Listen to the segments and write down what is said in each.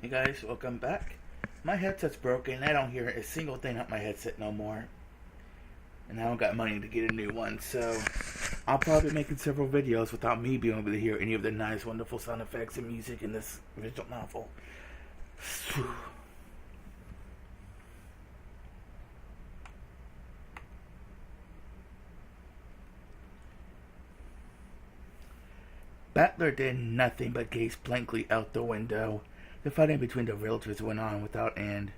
Hey guys, welcome back. My headset's broken. I don't hear a single thing on my headset no more. And I don't got money to get a new one, so I'll probably be making several videos without me being able to hear any of the nice, wonderful sound effects and music in this visual novel. Battler did nothing but gaze blankly out the window. The fighting between the realtors went on without end.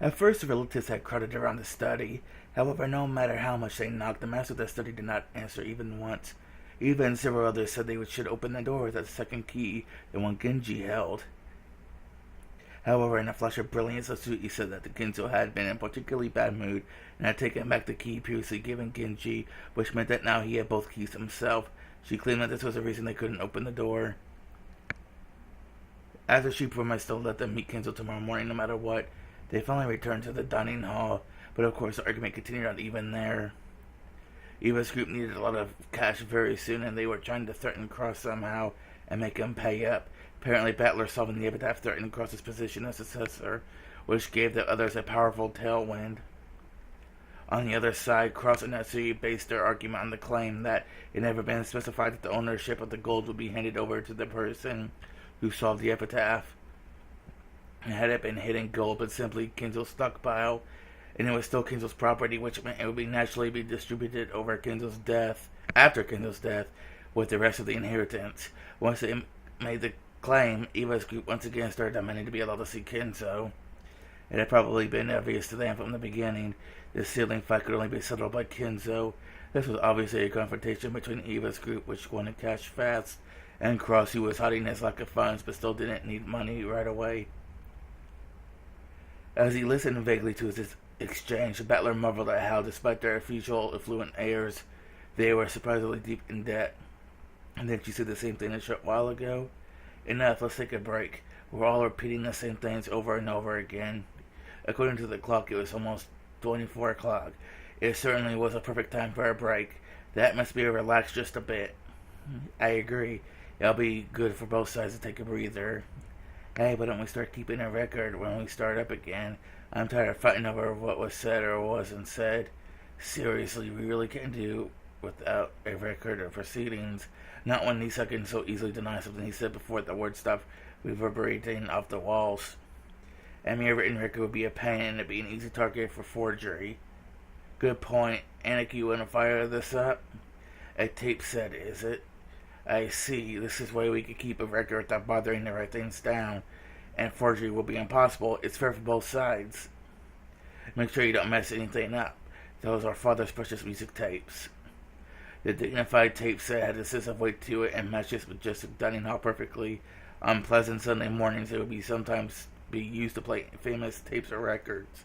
At first, the relatives had crowded around the study. However, no matter how much they knocked, the master of the study did not answer even once. Even several others said they should open the door with a second key, the one Genji held. However, in a flash of brilliance, Atsuki said that the Ginzo had been in a particularly bad mood and had taken back the key previously given Genji, which meant that now he had both keys himself. She claimed that this was the reason they couldn't open the door. After she promised to let them meet Ginzo tomorrow morning no matter what, they finally returned to the dining hall, but of course the argument continued on even there. Eva's group needed a lot of cash very soon, and they were trying to threaten Cross somehow and make him pay up. Apparently, Battler solving the epitaph threatened Cross's position as successor, which gave the others a powerful tailwind. On the other side, Cross and Natsui based their argument on the claim that it never been specified that the ownership of the gold would be handed over to the person who solved the epitaph. Had it been hidden gold but simply Kinzo's stockpile, and it was still Kinzo's property, which meant it would naturally be distributed over Kinzo's death, after Kinzo's death, with the rest of the inheritance. Once they made the claim, Eva's group once again started demanding to be allowed to see Kinzo. It had probably been obvious to them from the beginning this sealing fight could only be settled by Kinzo. This was obviously a confrontation between Eva's group, which wanted cash fast, and Cross, who was hiding his lack of funds but still didn't need money right away. As he listened vaguely to his exchange, Battler marveled at how, despite their usual affluent airs, they were surprisingly deep in debt. And didn't you say the same thing a short while ago? Enough, let's take a break. We're all repeating the same things over and over again. According to the clock, it was almost 24 o'clock. It certainly was a perfect time for a break. The atmosphere relaxed just a bit. I agree. It'll be good for both sides to take a breather. Hey, why don't we start keeping a record when we start up again? I'm tired of fighting over what was said or wasn't said. Seriously, we really can't do without a record of proceedings. Not when Nisa can so easily deny something he said before the word stopped reverberating off the walls. A mere written record would be a pain, and it'd be an easy target for forgery. Good point. Anarchy, you want to fire this up? A tape set, is it? I see. This is why we could keep a record without bothering to write things down. And forgery will be impossible. It's fair for both sides. Make sure you don't mess anything up. Those are Father's precious music tapes. The dignified tape set had a sense of weight to it and matched its majestic dining hall perfectly. On pleasant Sunday mornings, it would be sometimes be used to play famous tapes or records.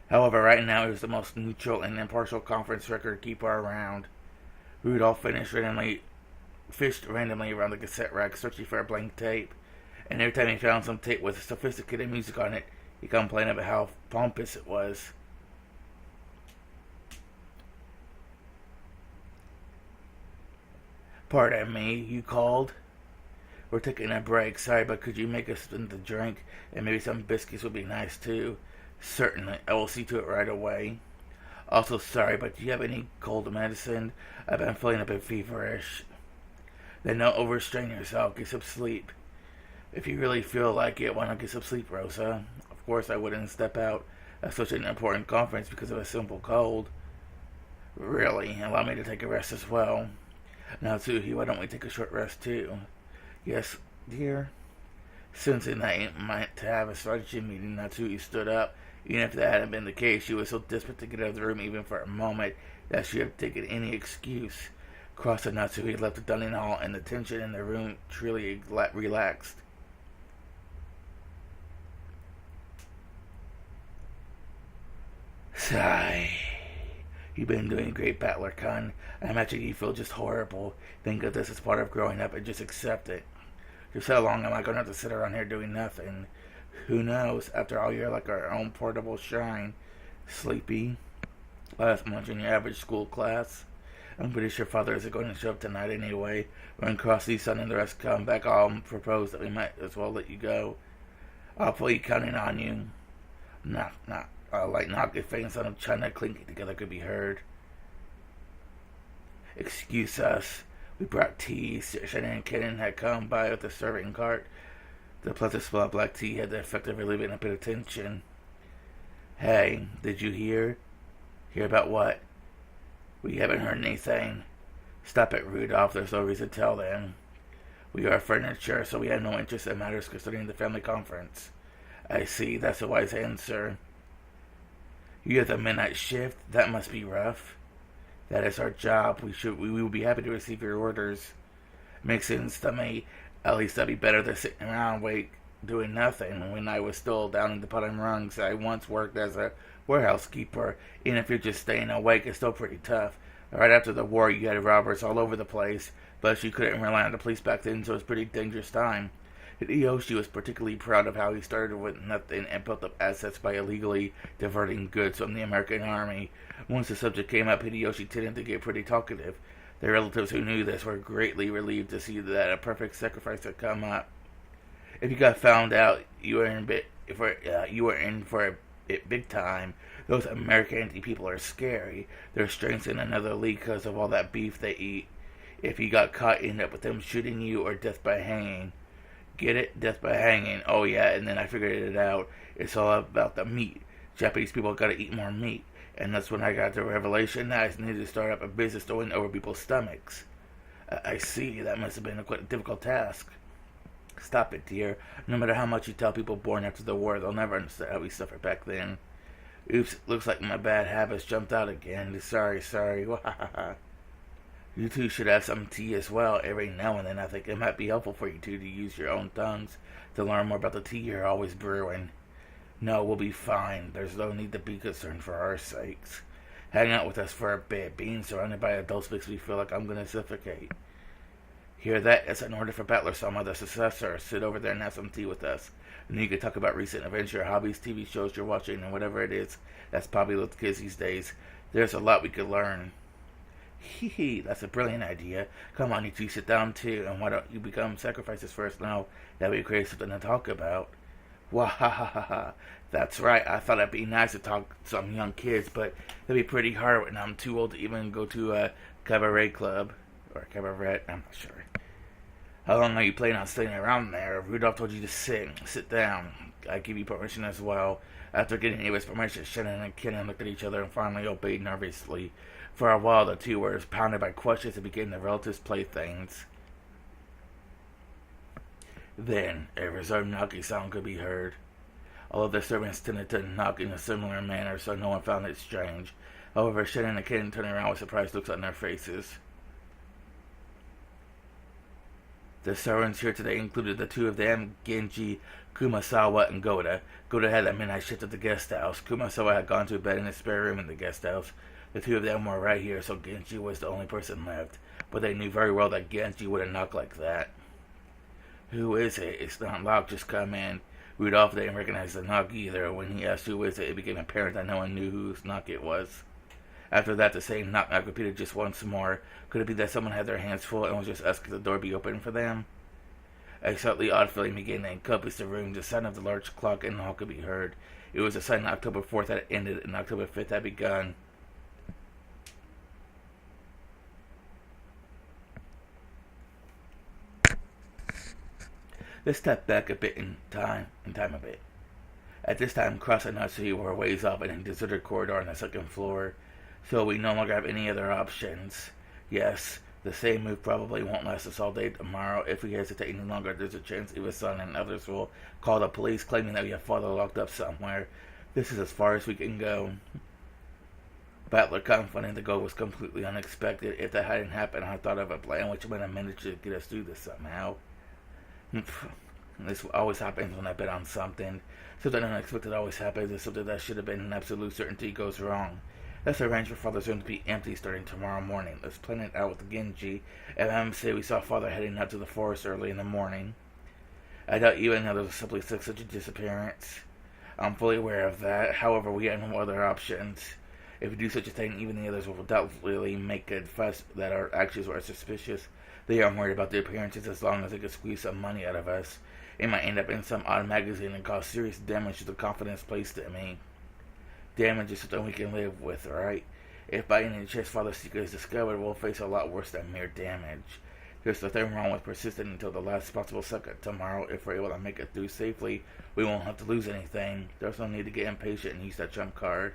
However, right now it was the most neutral and impartial conference record keeper around. Rudolph fished randomly around the cassette rack, searching for a blank tape, and every time he found some tape with sophisticated music on it, he complained about how pompous it was. Pardon me, you called? We're taking a break. Sorry, but could you make us something to drink? And maybe some biscuits would be nice too. Certainly, I will see to it right away. Also, sorry, but do you have any cold medicine? I've been feeling a bit feverish. Then don't overstrain yourself. Get some sleep. If you really feel like it, why not get some sleep, Rosa? Of course, I wouldn't step out at such an important conference because of a simple cold. Really? Allow me to take a rest as well. Now, Tsuhi, why don't we take a short rest too? Yes, dear. Sensing that it might to have a strategy meeting, Natsuki stood up. Even if that hadn't been the case, she was so desperate to get out of the room even for a moment that she had taken any excuse. Cross and Natsuki left the dining hall, and the tension in the room truly relaxed. Sigh. You've been doing great, Battler-kun. I imagine you feel just horrible. Think of this as part of growing up and just accept it. Just how long am I going to have to sit around here doing nothing? Who knows? After all, you're like our own portable shrine. Sleepy. Last month in your average school class. I'm pretty sure Father isn't going to show up tonight anyway. When Crossy's son and the rest come back, I'll propose that we might as well let you go. I'll fully counting on you. Knock, knock. Like knocking things on China clinking together could be heard. Excuse us. We brought tea. Shannon and Kenan had come by with the serving cart. The pleasant smell of black tea had the effect of relieving a bit of tension. Hey, did you hear? Hear about what? We haven't heard anything. Stop it, Rudolph. There's no reason to tell them. We are furniture, so we have no interest in matters concerning the family conference. I see. That's a wise answer. You have the midnight shift? That must be rough. That is our job. We will be happy to receive your orders. Makes sense to me. At least that'd be better than sitting around doing nothing. When I was still down in the bottom rungs, I once worked as a warehouse keeper. Even if you're just staying awake, it's still pretty tough. Right after the war, you had robbers all over the place, but you couldn't rely on the police back then, so it was a pretty dangerous time. Hideyoshi was particularly proud of how he started with nothing and built up assets by illegally diverting goods from the American army. Once the subject came up, Hideyoshi tended to get pretty talkative. The relatives who knew this were greatly relieved to see that a perfect sacrifice had come up. If you got found out, you were in for it big time. Those American anti-people are scary. They're strengths in another league because of all that beef they eat. If you got caught, you end up with them shooting you or death by hanging. Get it? Death by hanging. Oh yeah, and then I figured it out. It's all about the meat. Japanese people gotta eat more meat. And that's when I got the revelation that I needed to start up a business to win over people's stomachs. I see. That must have been a quite difficult task. Stop it, dear. No matter how much you tell people born after the war, they'll never understand how we suffered back then. Oops, looks like my bad habits jumped out again. Sorry. You two should have some tea as well every now and then. I think it might be helpful for you two to use your own tongues to learn more about the tea you're always brewing. No, we'll be fine. There's no need to be concerned for our sakes. Hang out with us for a bit. Being surrounded by adults makes me feel like I'm going to suffocate. Hear that? It's an order for Battler, Selma, the successor. Sit over there and have some tea with us. And then you can talk about recent events, your hobbies, TV shows you're watching, and whatever it is that's popular with kids these days. There's a lot we could learn. Hee, that's a brilliant idea. Come on, you two sit down too, and why don't you become sacrifices first now that we create something to talk about? Wahahaha. That's right. I thought it'd be nice to talk to some young kids, but it'd be pretty hard when I'm too old to even go to a cabaret club. Or cabaret, I'm not sure. How long are you planning on staying around there? Rudolph told you to sit down. I give you permission as well. After getting Ava's permission, Shannon and Kenan looked at each other and finally obeyed nervously. For a while, the two were pounded by questions and became the relatives' playthings. Then, a reserved knocking sound could be heard. All of the servants tended to knock in a similar manner, so no one found it strange. However, Shannon and Kenan turned around with surprised looks on their faces. The servants here today included the two of them, Genji, Kumasawa, and Goda. Goda had a midnight shift at the guest house. Kumasawa had gone to bed in his spare room in the guest house. The two of them were right here, so Genji was the only person left. But they knew very well that Genji wouldn't knock like that. Who is it? It's not locked, just come in. Rudolph didn't recognize the knock either. When he asked who is it, it became apparent that no one knew whose knock it was. After that, the same knock repeated just once more. Could it be that someone had their hands full and was just asking the door be opened for them? A slightly odd feeling began to encompass the room. The sound of the large clock in the hall could be heard. It was a sign that October 4th had ended and October 5th had begun. Let's step back a bit in time a bit. At this time, Cross and Natsuki were ways off in a deserted corridor on the second floor, so we no longer have any other options. Yes, the same move probably won't last us all day tomorrow. If we hesitate any longer, there's a chance Iwa-san and others will call the police, claiming that we have father locked up somewhere. This is as far as we can go. Battler confident the goal was completely unexpected. If that hadn't happened, I thought of a plan which might have managed to get us through this somehow. This always happens when I bet on something. Something unexpected always happens, and something that should have been an absolute certainty goes wrong. Let's arrange for Father's room to be empty starting tomorrow morning. Let's plan it out with Genji. And I'm say we saw Father heading out to the forest early in the morning. I doubt you and others will simply accept such a disappearance. I'm fully aware of that. However, we have no other options. If you do such a thing, even the others will doubtfully make a fuss that our actions were suspicious. They aren't worried about the appearances as long as they can squeeze some money out of us. It might end up in some odd magazine and cause serious damage to the confidence placed in me. Damage is something we can live with, right? If by any chance Father's secret is discovered, we'll face a lot worse than mere damage. There's nothing wrong with persisting until the last possible second. Tomorrow, if we're able to make it through safely, we won't have to lose anything. There's no need to get impatient and use that trump card.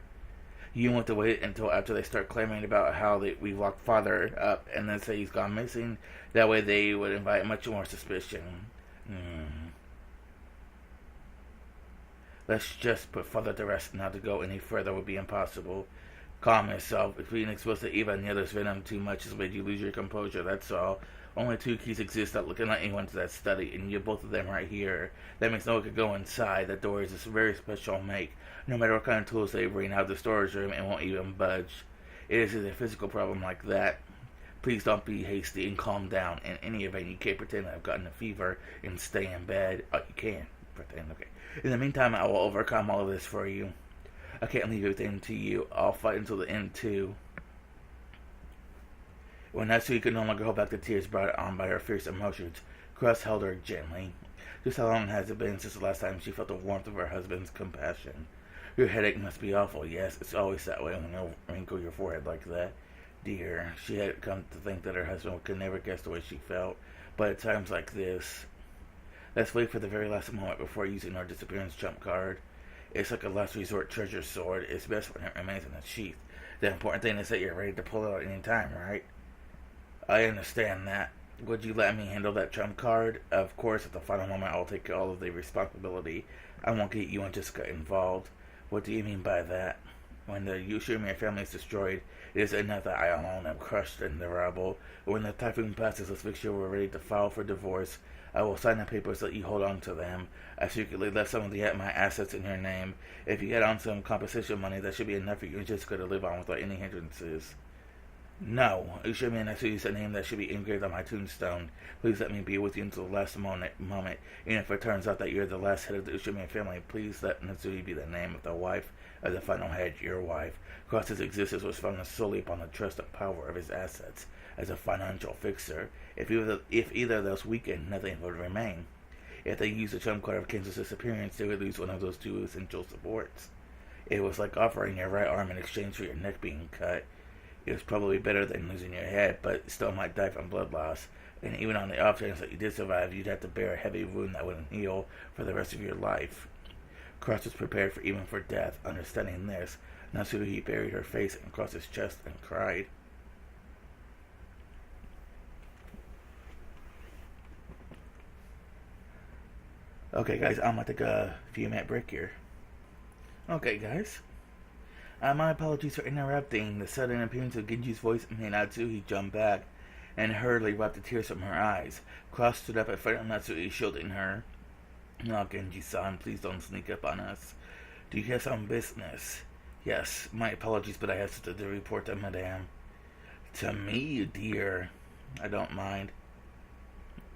You want to wait until after they start claiming about how we locked Father up and then say he's gone missing. That way they would invite much more suspicion. Let's just put Father to rest. Now to go any further would be impossible. Calm yourself. If being exposed to Eva and the others' venom too much has made you lose your composure, that's all. Only two keys exist that can let anyone to that study, and you have both of them right here. That means no one could go inside. That door is a very special make. No matter what kind of tools they bring out of the storage room, it won't even budge. It is a physical problem like that. Please don't be hasty and calm down. In any event, you can't pretend I've gotten a fever and stay in bed. Oh, you can pretend, okay. In the meantime, I will overcome all of this for you. I can't leave everything to you. I'll fight until the end, too. When Natsui could no longer hold back the tears brought on by her fierce emotions, Cross held her gently. Just how long has it been since the last time she felt the warmth of her husband's compassion? Your headache must be awful. Yes, it's always that way when you wrinkle your forehead like that. Dear, she had come to think that her husband could never guess the way she felt. But at times like this, let's wait for the very last moment before using our disappearance trump card. It's like a last resort treasure sword. It's best when it remains in its sheath. The important thing is that you're ready to pull it out at any time, right? I understand that. Would you let me handle that trump card? Of course, at the final moment, I'll take all of the responsibility. I won't get you and Jessica involved. What do you mean by that? When the Ushimir family is destroyed, it is enough that I alone am crushed in the rubble. When the typhoon passes, let's make sure we're ready to file for divorce. I will sign the papers that you hold on to them. I secretly left some of my assets in your name. If you get on some compensation money, that should be enough for you and Jessica to live on without any hindrances. No, Ushimi Natsu is a name that should be engraved on my tombstone. Please let me be with you until the last moment. And if it turns out that you're the last head of the Ushimi family, please let Natsui be the name of the wife of the final head, your wife. Cross's existence was founded solely upon the trust and power of his assets as a financial fixer. If either of those weakened, nothing would remain. If they used the trump card of Kenzo's disappearance, they would lose one of those two essential supports. It was like offering your right arm in exchange for your neck being cut. It was probably better than losing your head, but still might die from blood loss. And even on the off chance that you did survive, you'd have to bear a heavy wound that wouldn't heal for the rest of your life. Cross was prepared even for death. Understanding this, Natsuhi buried her face across his chest and cried. Okay, guys, I'm going to take a few-minute break here. Okay, guys. My apologies for interrupting. The sudden appearance of Genji's voice made Natsuhi jump back and hurriedly wiped the tears from her eyes. Cross stood up in front of Natsuhi, shielding her. "No, Genji-san, please don't sneak up on us. Do you have some business?" "Yes, my apologies, but I have something to report to Madame." "To me, dear." "I don't mind."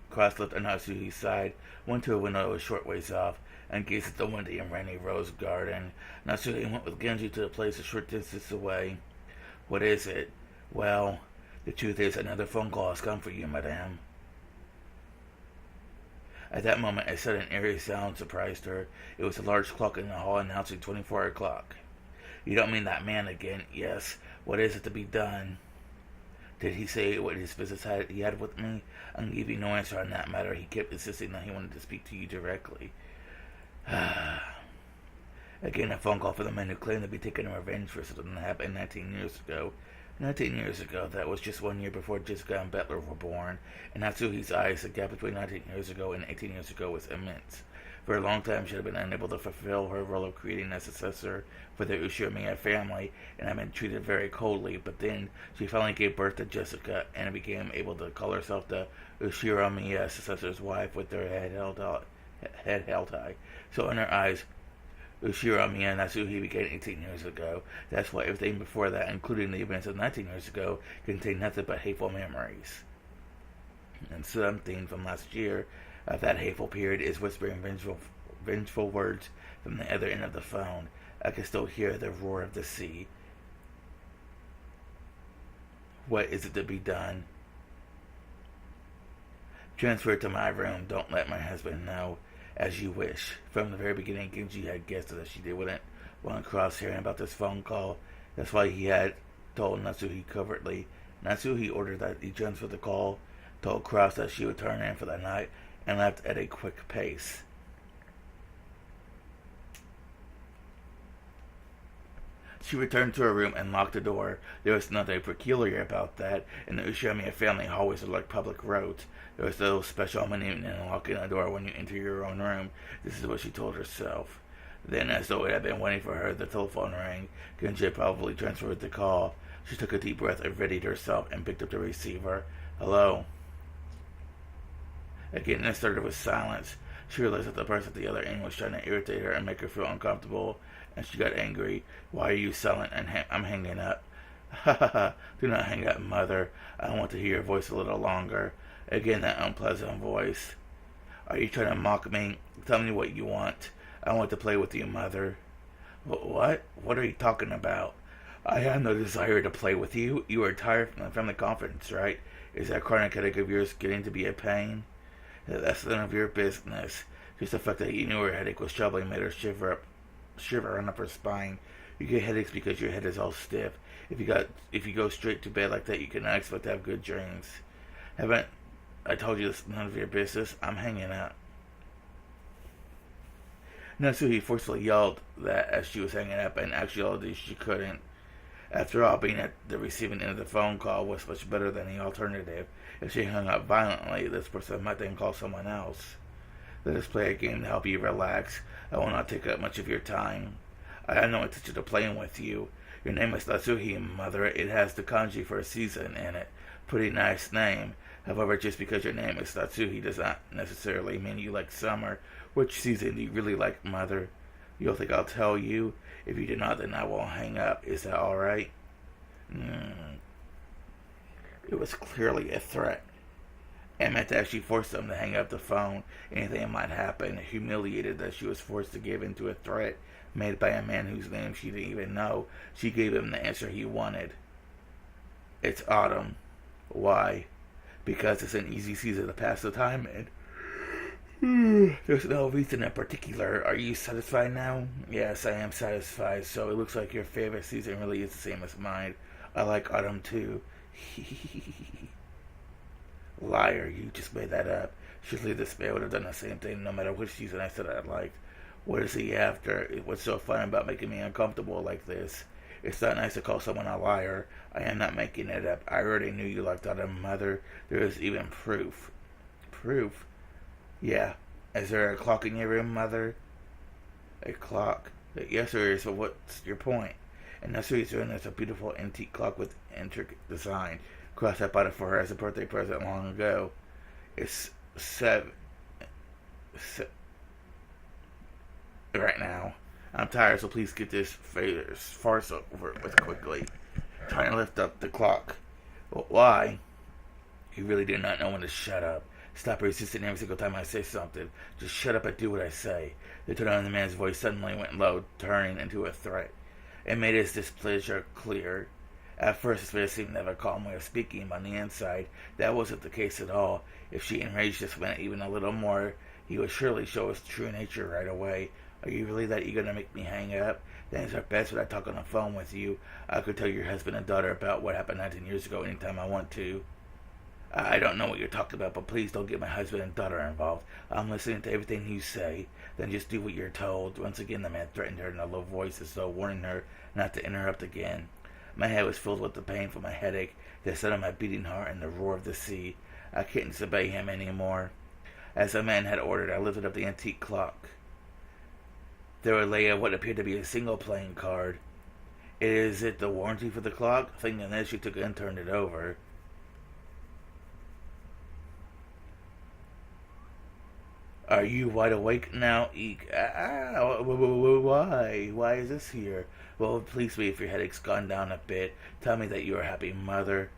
Cross left on Natsuhi's side, went to a window a short ways off, and gazed at the windy and rainy rose garden. Natsuhi went with Genji to a place a short distance away. "What is it?" "Well, the truth is another phone call has come for you, Madame." At that moment, a sudden eerie sound surprised her. It was a large clock in the hall announcing 24 o'clock. "You don't mean that man again?" "Yes. What is it to be done?" "Did he say what his business he had with me?" "I can give you no answer on that matter. He kept insisting that he wanted to speak to you directly." Again, a phone call for the man who claimed to be taking revenge for something that happened 19 years ago. 19 years ago, that was just 1 year before Jessica and Butler were born. In Natsuhi's eyes, the gap between 19 years ago and 18 years ago was immense. For a long time, she had been unable to fulfill her role of creating a successor for the Ushimiya family, and had been treated very coldly. But then, she finally gave birth to Jessica, and became able to call herself the Ushimiya successor's wife with her head held high. So in her eyes, Ushimiya Natsuhi began 18 years ago. That's why everything before that, including the events of 19 years ago, contained nothing but hateful memories. And something from last year of that hateful period is whispering vengeful words from the other end of the phone. I can still hear the roar of the sea. What is it to be done? Transfer it to my room. Don't let my husband know. As you wish. From the very beginning, Genji had guessed that she wouldn't want to cross hearing about this phone call. That's why he had told Natsuhi covertly. Natsuhi ordered that he transfer the call, told Cross that she would turn in for the night, and left at a quick pace. She returned to her room and locked the door. There was nothing peculiar about that. In the Ushamiya family, hallways are like public roads. There was no special meaning in locking the door when you enter your own room. This is what she told herself. Then, as though it had been waiting for her, the telephone rang. Genji probably transferred the call. She took a deep breath and readied herself and picked up the receiver. Hello? Again, it started with silence. She realized that the person at the other end was trying to irritate her and make her feel uncomfortable, and she got angry. Why are you silent? And I'm hanging up. Ha ha ha. Do not hang up, mother. I want to hear your voice a little longer. Again, that unpleasant voice. Are you trying to mock me? Tell me what you want. I want to play with you, mother. What? What are you talking about? I have no desire to play with you. You are tired from the family conference, right? Is that chronic headache of yours getting to be a pain? That's none of your business. Just the fact that you knew her headache was troubling made her shiver run up her spine. You get headaches because your head is all stiff. If you go straight to bed like that, you cannot expect to have good dreams. Haven't I told you it's none of your business? I'm hanging out. Natsuhi forcefully yelled that as she was hanging up, and actually she couldn't. After all, being at the receiving end of the phone call was much better than the alternative. If she hung up violently, this person might then call someone else. Let us play a game to help you relax. I will not take up much of your time. I have no intention of playing with you. Your name is Natsuhi, mother. It has the kanji for a season in it. Pretty nice name. However, just because your name is Natsuhi does not necessarily mean you like summer. Which season do you really like, mother? You'll think I'll tell you? If you do not, then I will hang up. Is that alright? It was clearly a threat. It meant that she forced him to hang up the phone. Anything might happen. Humiliated that she was forced to give in to a threat made by a man whose name she didn't even know, she gave him the answer he wanted. It's autumn. Why? Because it's an easy season to pass the time in. There's no reason in particular. Are you satisfied now? Yes, I am satisfied. So it looks like your favorite season really is the same as mine. I like autumn too. Liar, you just made that up. Surely this man would have done the same thing no matter which season I said I liked. What is he after? What's so fun about making me uncomfortable like this? It's not nice to call someone a liar. I am not making it up. I already knew you liked autumn, mother. There is even proof. Proof? Yeah. Is there a clock in your room, mother? A clock? Yes, there is. So what's your point? In Natsuhi's room, there's a beautiful antique clock with intricate design. Cross I bought it for her as a birthday present long ago. It's seven right now. I'm tired, so please get this farce over with quickly. Trying to lift up the clock. Well, why? You really do not know when to shut up. Stop resisting every single time I say something. Just shut up and do what I say. The tone of the man's voice suddenly went low, turning into a threat. It made his displeasure clear. At first, his face seemed to have a calm way of speaking, but on the inside, that wasn't the case at all. If she enraged this man even a little more, he would surely show his true nature right away. Are you really that eager to make me hang up? Things are best when I talk on the phone with you. I could tell your husband and daughter about what happened 19 years ago anytime I want to. I don't know what you're talking about, but please don't get my husband and daughter involved. I'm listening to everything you say. Then just do what you're told. Once again, the man threatened her in a low voice as though warning her not to interrupt again. My head was filled with the pain from my headache, the sound of my beating heart, and the roar of the sea. I couldn't disobey him anymore. As the man had ordered, I lifted up the antique clock. There lay what appeared to be a single playing card. Is it the warranty for the clock? Thinking this, she took it and turned it over. Are you wide awake now? Eek. Why? Why is this here? Well, please me if your headache's gone down a bit. Tell me that you are happy, mother.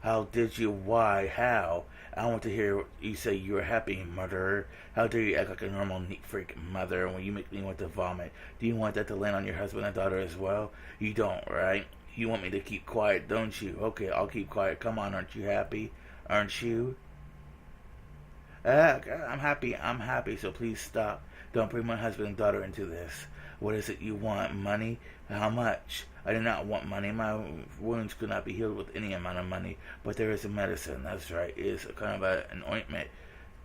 How did you? Why? How? I want to hear you say you are happy, murderer. How dare you act like a normal neat freak, mother, when you make me want to vomit? Do you want that to land on your husband and daughter as well? You don't, right? You want me to keep quiet, don't you? Okay, I'll keep quiet. Come on, aren't you happy? Aren't you? I'm happy. I'm happy. So please stop. Don't bring my husband and daughter into this. What is it you want? Money? How much? I do not want money. My wounds could not be healed with any amount of money. But there is a medicine. That's right. It is kind of an ointment,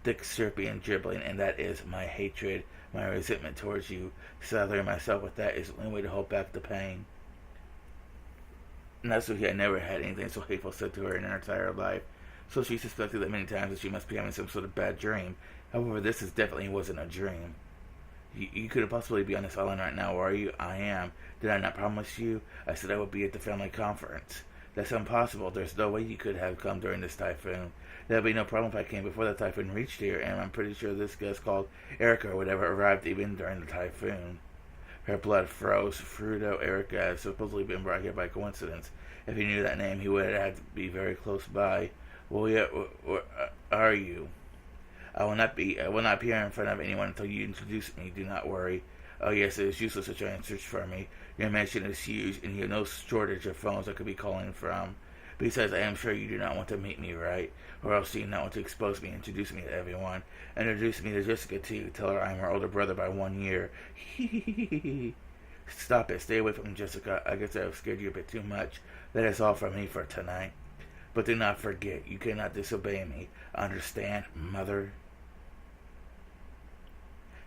thick, syrupy, and dribbling, and that is my hatred, my resentment towards you. Slathering myself with that is the only way to hold back the pain. And that's what he had never had anything so hateful said to her in her entire life. So she suspected that many times that she must be having some sort of bad dream. However, this definitely wasn't a dream. You couldn't possibly be on this island right now, are you? I am. Did I not promise you? I said I would be at the family conference. That's impossible. There's no way you could have come during this typhoon. There'd be no problem if I came before the typhoon reached here, and I'm pretty sure this guest called Erica or whatever arrived even during the typhoon. Her blood froze. Fruto Erica had supposedly been brought here by coincidence. If he knew that name, he would have had to be very close by. Well, yeah, where are you? I will not appear in front of anyone until you introduce me. Do not worry. Oh yes, it is useless to try and search for me. Your mansion is huge, and you have no shortage of phones I could be calling from. Besides, I am sure you do not want to meet me, right? Or else you do not want to expose me and introduce me to everyone. Introduce me to Jessica, too. Tell her I am her older brother by 1 year. Stop it. Stay away from me, Jessica. I guess I have scared you a bit too much. That is all from me for tonight. But do not forget, you cannot disobey me. Understand, mother?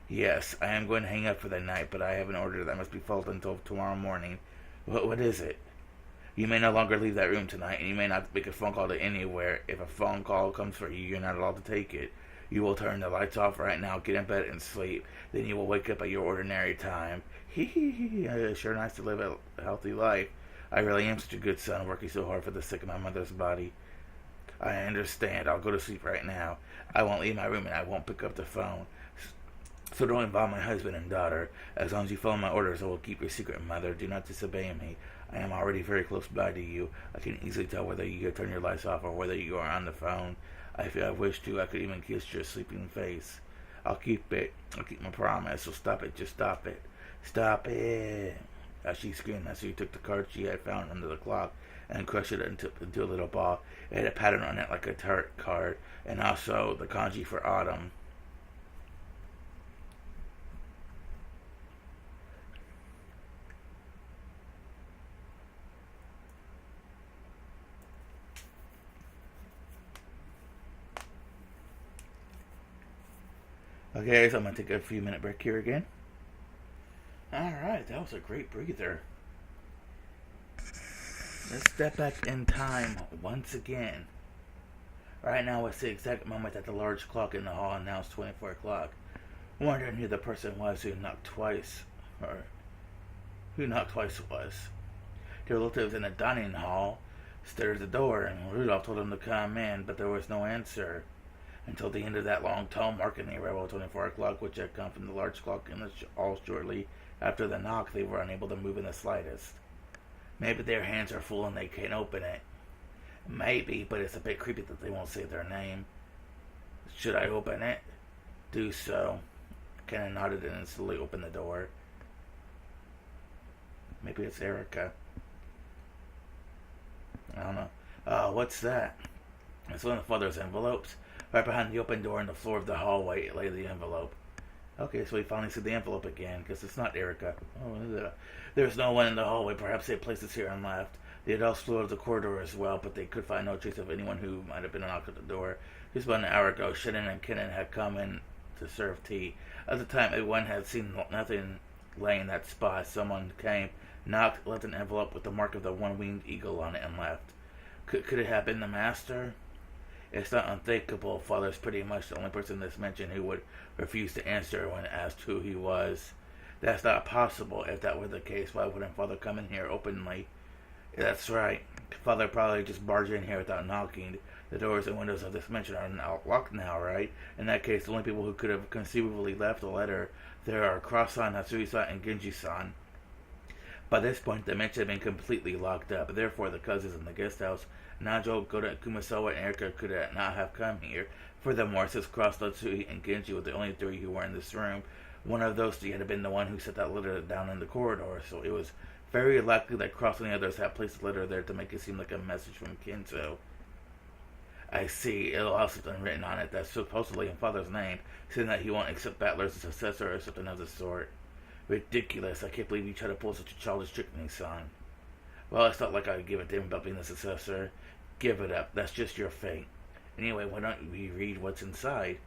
Yes, I am going to hang up for the night, but I have an order that must be followed until tomorrow morning. What is it? You may no longer leave that room tonight, and you may not make a phone call to anywhere. If a phone call comes for you, you're not allowed to take it. You will turn the lights off right now, get in bed and sleep. Then you will wake up at your ordinary time. It's sure nice to live a healthy life. I really am such a good son, working so hard for the sake of my mother's body. I understand. I'll go to sleep right now. I won't leave my room, and I won't pick up the phone. So don't involve my husband and daughter. As long as you follow my orders, I will keep your secret, mother. Do not disobey me. I am already very close by to you. I can easily tell whether you turn your lights off or whether you are on the phone. If I wish to, I could even kiss your sleeping face. I'll keep it. I'll keep my promise. So stop it. Just stop it. Stop it. As she screamed, she took the card she had found under the clock and crushed it into a little ball. It had a pattern on it like a tarot card, and also the kanji for autumn. Okay, so I'm going to take a few minute break here again. Alright, that was a great breather. Let's step back in time once again. Right now, it's the exact moment that the large clock in the hall announced 24 o'clock. Wondering who the person was who knocked twice, or who knocked twice was. The relatives in the dining hall stared at the door, and Rudolph told them to come in, but there was no answer. Until the end of that long tone marking the arrival of 24 o'clock, which had come from the large clock in the hall shortly after the knock, they were unable to move in the slightest. Maybe their hands are full and they can't open it. Maybe, but it's a bit creepy that they won't say their name. Should I open it? Do so. Kenna nodded and instantly opened the door. Maybe it's Erica. I don't know. What's that? It's one of the father's envelopes. Right behind the open door in the floor of the hallway lay the envelope. Okay, so we finally see the envelope again, because it's not Erica. Oh, there's no one in the hallway. Perhaps they had placed this here and left. The adults flew out of the corridor as well, but they could find no trace of anyone who might have been knocked at the door. Just about an hour ago, Shannon and Kennan had come in to serve tea. At the time, everyone had seen nothing laying in that spot. Someone came, knocked, left an envelope with the mark of the one-winged eagle on it, and left. Could it have been the master? It's not unthinkable. Father's pretty much the only person that's mentioned who would refuse to answer when asked who he was. That's not possible. If that were the case, why wouldn't Father come in here openly? That's right. Father probably just barged in here without knocking. The doors and windows of this mansion are locked now, right? In that case, the only people who could have conceivably left a letter there are Cross-san, Hatsui-san, and Genji-san. By this point, the mansion had been completely locked up. Therefore, the cousins in the guest house, Najo, Goda, Kumasawa, and Erika could not have come here. Furthermore, since Cross, Hatsui, and Genji were the only three who were in this room, one of those three had been the one who set that letter down in the corridor, so it was Very likely that Cross and the others have placed the letter there to make it seem like a message from Kinzo. I see. It'll have something written on it that's supposedly in Father's name, saying that he won't accept Battler as a successor or something of the sort. Ridiculous. I can't believe you try to pull such a childish trick on me, son. Well, it's not like I would give a damn about being the successor. Give it up. That's just your fate. Anyway, why don't we read what's inside?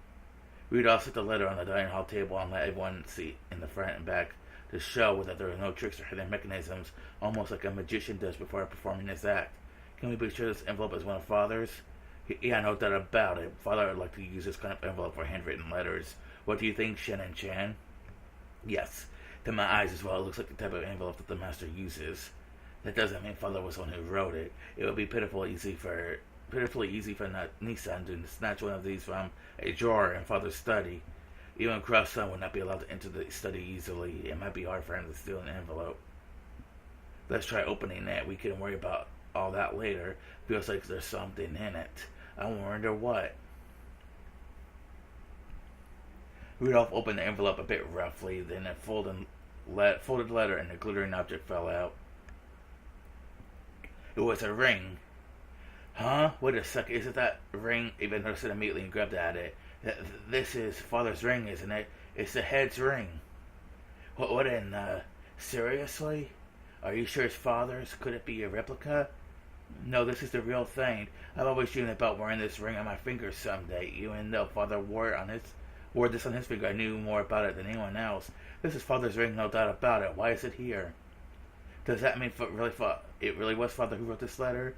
We'd all set the letter on the dining hall table and let everyone see in the front and back to show that there are no tricks or hidden mechanisms, almost like a magician does before performing his act. Can we be sure this envelope is one of Father's? Yeah, no doubt about it. Father would like to use this kind of envelope for handwritten letters. What do you think, Shen and Chan? Yes. To my eyes as well, it looks like the type of envelope that the master uses. That doesn't mean Father was the one who wrote it. It would be pitifully easy for Nissan to snatch one of these from a drawer in Father's study. Even Cross-san would not be allowed to enter the study easily. It might be hard for him to steal an envelope. Let's try opening it. We can worry about all that later. Feels like there's something in it. I wonder what. Rudolph opened the envelope a bit roughly, then a folded letter and a glittering object fell out. It was a ring. Huh? Wait a second. Is it that ring? Even noticed it immediately and grabbed at it. This is Father's ring, isn't it? It's the head's ring. What in, seriously? Are you sure it's Father's? Could it be a replica? No, this is the real thing. I've always dreamed about wearing this ring on my finger someday. Even though Father wore this on his finger, I knew more about it than anyone else. This is Father's ring, no doubt about it. Why is it here? Does that mean it really was Father who wrote this letter?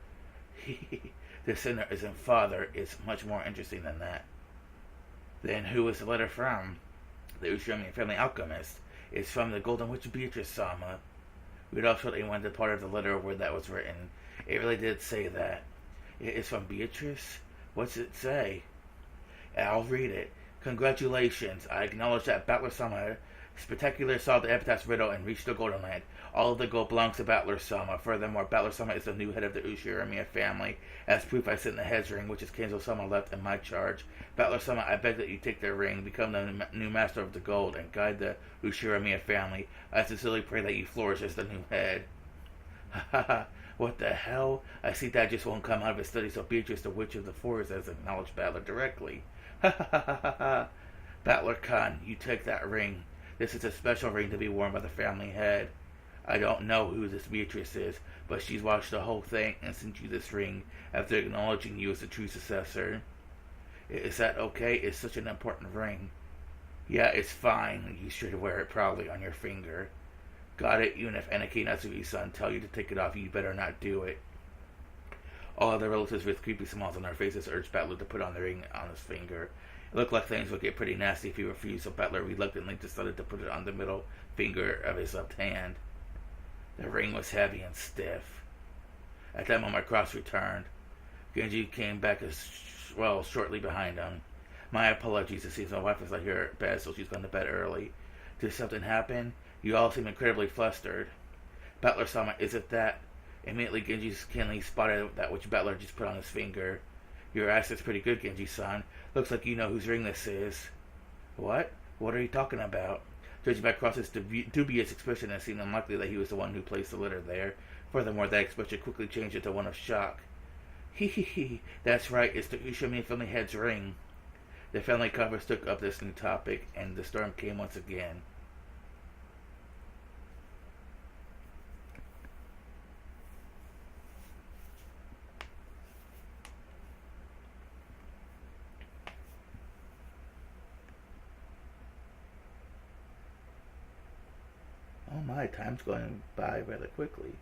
The sinner isn't Father. It's much more interesting than that. Then who is the letter from? The Ushirami family alchemist. It's from the Golden Witch Beatrice-sama. Rudolph showed anyone the part of the letter where that was written. It really did say that. It's from Beatrice? What's it say? I'll read it. Congratulations. I acknowledge that Battler-sama spectacularly solved the epitaph's riddle and reached the Golden Land. All of the gold belongs to Battler-sama. Furthermore, Battler-sama is the new head of the Ushiramiya family. As proof, I sent the head's ring, which is Kenzo-sama left in my charge. Battler-sama, I beg that you take their ring, become the new master of the gold, and guide the Ushiramiya family. I sincerely pray that you flourish as the new head. Ha ha ha. What the hell? I see that just won't come out of his study, so Beatrice, the Witch of the Forest, has acknowledged Battler directly. Ha ha ha ha ha. Battler-kun, you take that ring. This is a special ring to be worn by the family head. I don't know who this Beatrice is, but she's watched the whole thing and sent you this ring after acknowledging you as the true successor. Is that okay? It's such an important ring. Yeah, it's fine. You should wear it proudly on your finger. Got it? Even if Anaki Natsuki-san tell you to take it off, you better not do it. All other relatives with creepy smiles on their faces urged Battler to put on the ring on his finger. It looked like things would get pretty nasty if he refused, so Battler reluctantly decided to put it on the middle finger of his left hand. The ring was heavy and stiff. At that moment, Cross returned. Genji came back shortly behind him. My apologies, it seems my wife is not here at bed, so she's gone to bed early. Did something happen? You all seem incredibly flustered. Battler-sama, is it that? Immediately, Genji keenly spotted that which Battler just put on his finger. Your accent's pretty good, Genji-san. Looks like you know whose ring this is. What? What are you talking about? Judging by Cross's dubious expression, it seemed unlikely that he was the one who placed the letter there. Furthermore, that expression quickly changed into one of shock. Hee. That's right, it's the Ushiramiya family head's ring. The family conference took up this new topic, and the storm came once again. Oh my, time's going by rather quickly.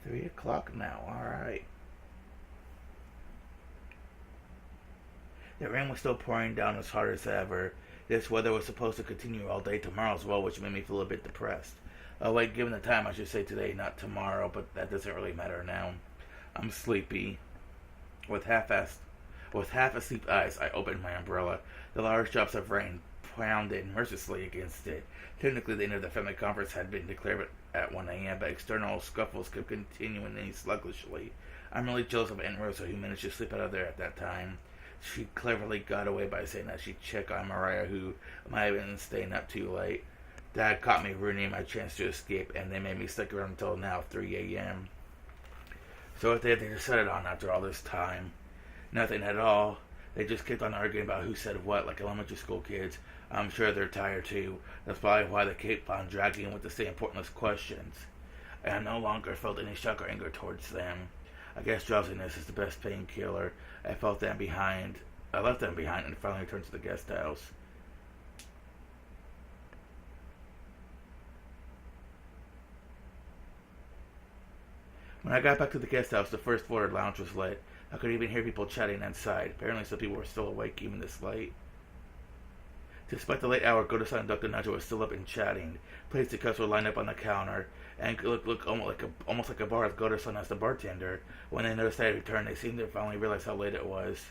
3 o'clock now, alright. The rain was still pouring down as hard as ever. This weather was supposed to continue all day tomorrow as well, which made me feel a bit depressed. Oh wait, given the time, I should say today, not tomorrow, but that doesn't really matter now. I'm sleepy. With half-asleep eyes, I opened my umbrella. The large drops of rain pounded mercilessly against it. Technically, the end of the family conference had been declared at 1 a.m., but external scuffles kept continuing sluggishly. I'm really jealous of Aunt Rosa, who managed to slip out of there at that time. She cleverly got away by saying that she'd check on Mariah, who might have been staying up too late. Dad caught me ruining my chance to escape, and they made me stick around until now, 3 a.m. So what did they decided on after all this time? Nothing at all. They just kept on arguing about who said what, like elementary school kids. I'm sure they're tired too. That's probably why they keep on dragging with the same pointless questions. And I no longer felt any shock or anger towards them. I guess drowsiness is the best painkiller. I felt them behind. I left them behind and finally returned to the guest house. When I got back to the guest house, the first floor lounge was lit. I could even hear people chatting inside. Apparently some people were still awake even this late. Despite the late hour, Godo-san and Dr. Nacho were still up and chatting. Plates and cups were lined up on the counter, and it looked almost like a bar with Godo-san as the bartender. When they noticed I had returned, they seemed to finally realize how late it was.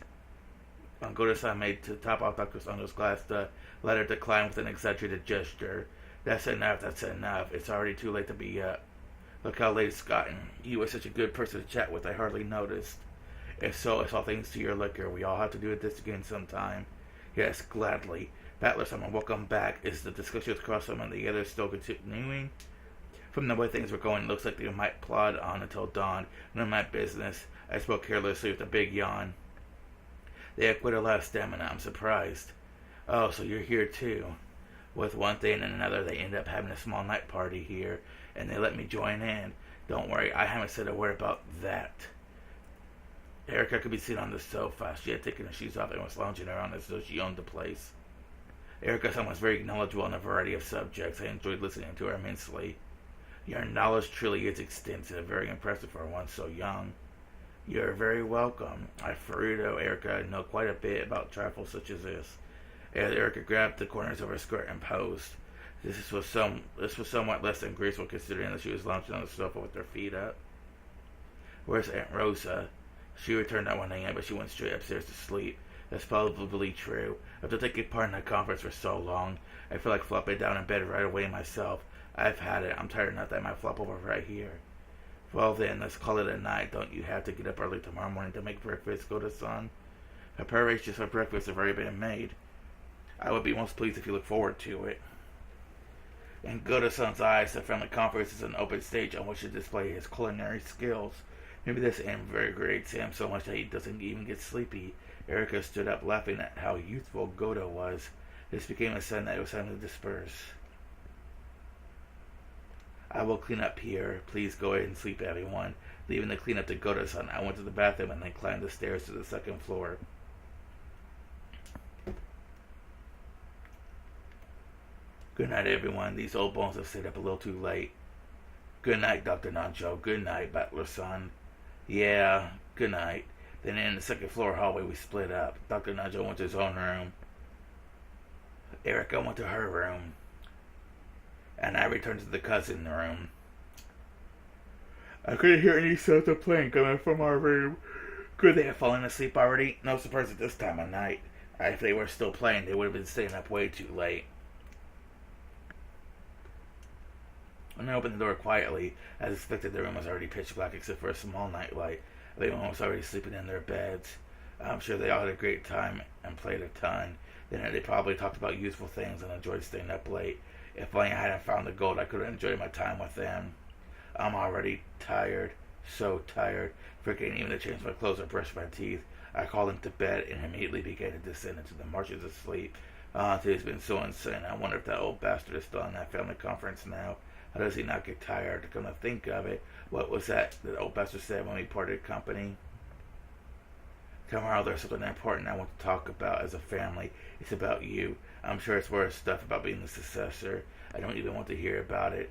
Godo-san made to top off Dr. Sando's glass to let her decline with an exaggerated gesture. That's enough, that's enough. It's already too late to be up. Look how late it's gotten. You were such a good person to chat with, I hardly noticed. If so, it's all thanks to your liquor. We all have to do this again sometime. Yes, gladly. Battler-sama, welcome back. Is the discussion with Cross-sama and the others still continuing? From the way things were going, it looks like they might plod on until dawn. None of my business. I spoke carelessly with a big yawn. They have quite a lot of stamina. I'm surprised. Oh, so you're here too. With one thing and another, they ended up having a small night party here, and they let me join in. Don't worry, I haven't said a word about that. Erica could be seen on the sofa. She had taken her shoes off and was lounging around as though she owned the place. Erica-san was very knowledgeable on a variety of subjects. I enjoyed listening to her immensely. Your knowledge truly is extensive, very impressive for one so young. You're very welcome. I, Furuto, Erica, know quite a bit about trifles such as this. As Erica grabbed the corners of her skirt and posed. This was somewhat less than graceful considering that she was lounging on the sofa with her feet up. Where's Aunt Rosa? She returned at 1 a.m., but she went straight upstairs to sleep. That's probably true. After taking part in the conference for so long, I feel like flopping down in bed right away myself. I've had it. I'm tired enough that I might flop over right here. Well then, let's call it a night. Don't you have to get up early tomorrow morning to make breakfast, Godo-san? Preparations for breakfast have already been made. I would be most pleased if you look forward to it. In Godo-san's eyes, the family conference is an open stage on which to display his culinary skills. Maybe this invigorates him so much that he doesn't even get sleepy. Erica stood up, laughing at how youthful Godo was. This became a sign that it was time to disperse. I will clean up here. Please go ahead and sleep, everyone. Leaving the cleanup to Godo-san, I went to the bathroom and then climbed the stairs to the second floor. Good night, everyone. These old bones have stayed up a little too late. Good night, Dr. Nancho. Good night, Battler-san. Yeah, good night. Then in the second floor hallway, we split up. Dr. Nancho went to his own room. Erica went to her room. And I returned to the cousin room. I couldn't hear any sounds of playing coming from our room. Could they have fallen asleep already? No surprise at this time of night. If they were still playing, they would have been staying up way too late. When I opened the door quietly, as expected, the room was already pitch black except for a small night light. Everyone was already sleeping in their beds. I'm sure they all had a great time and played a ton. Then they probably talked about useful things and enjoyed staying up late. If only I hadn't found the gold, I could have enjoyed my time with them. I'm already tired. So tired. Forgetting even to change my clothes or brush my teeth. I crawled into bed and immediately began to descend into the marshes of sleep. Today's been so insane. I wonder if that old bastard is still in that family conference now. How does he not get tired? Come to think of it, what was that old bastard said when we parted company? Tomorrow there's something important I want to talk about as a family. It's about you. I'm sure it's worse stuff about being the successor. I don't even want to hear about it.